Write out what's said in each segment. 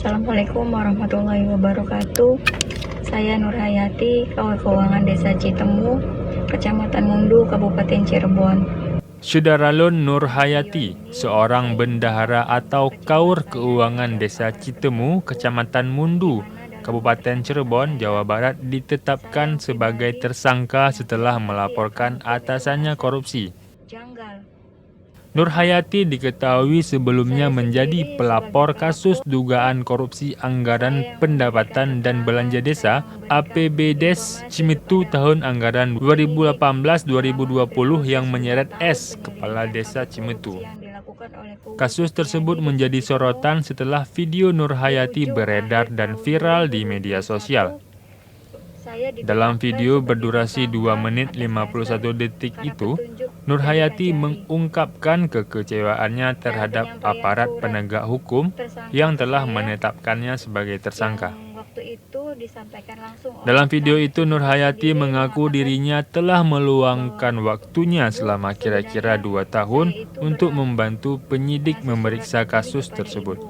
Assalamualaikum warahmatullahi wabarakatuh. Saya Nur Hayati, Kawal Keuangan Desa Citemu, Kecamatan Mundu, Kabupaten Cirebon. Syudaralun Nur Hayati, seorang bendahara atau kaur keuangan Desa Citemu, Kecamatan Mundu, Kabupaten Cirebon, Jawa Barat ditetapkan sebagai tersangka setelah melaporkan atasannya korupsi. Janggal. Nur Hayati diketahui sebelumnya menjadi pelapor kasus dugaan korupsi anggaran pendapatan dan belanja desa APBDes Cimetu tahun anggaran 2018-2020 yang menyeret S, Kepala Desa Cimetu. Kasus tersebut menjadi sorotan setelah video Nur Hayati beredar dan viral di media sosial. Dalam video berdurasi 2 menit 51 detik itu, Nur Hayati mengungkapkan kekecewaannya terhadap aparat penegak hukum yang telah menetapkannya sebagai tersangka. Dalam video itu, Nur Hayati mengaku dirinya telah meluangkan waktunya selama kira-kira 2 tahun untuk membantu penyidik memeriksa kasus tersebut.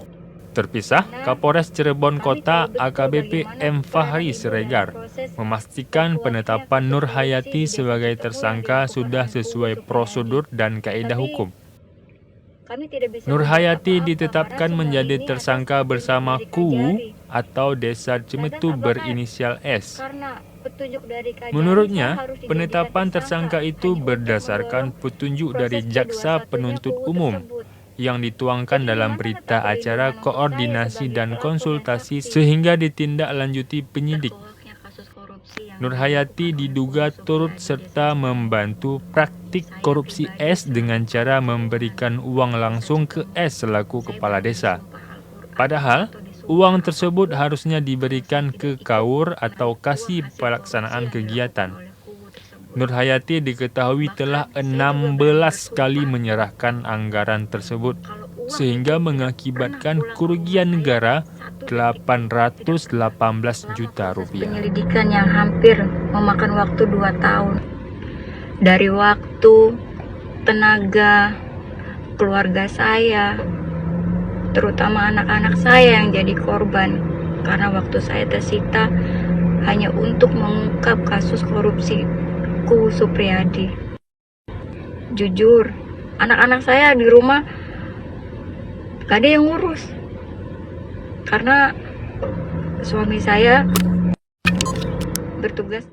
Terpisah, Kapolres Cirebon Kota AKBP M. Fahri Siregar memastikan penetapan Nur Hayati sebagai tersangka sudah sesuai prosedur dan kaidah hukum. Nur Hayati ditetapkan menjadi tersangka bersama KUU atau Desa Cimetu berinisial S. Menurutnya, penetapan tersangka itu berdasarkan petunjuk dari Jaksa Penuntut Umum yang dituangkan dalam berita acara koordinasi dan konsultasi sehingga ditindaklanjuti penyidik. Nur Hayati diduga turut serta membantu praktik korupsi S dengan cara memberikan uang langsung ke S selaku kepala desa. Padahal, uang tersebut harusnya diberikan ke kaur atau kasih pelaksanaan kegiatan. Nur Hayati diketahui telah 16 kali menyerahkan anggaran tersebut, sehingga mengakibatkan kerugian negara 818 juta rupiah. Penyelidikan yang hampir memakan waktu 2 tahun. Dari waktu, tenaga, keluarga saya, terutama anak-anak saya yang jadi korban, karena waktu saya tersita hanya untuk mengungkap kasus korupsi Ku Supriyadi. Jujur, anak-anak saya di rumah gak ada yang ngurus karena suami saya bertugas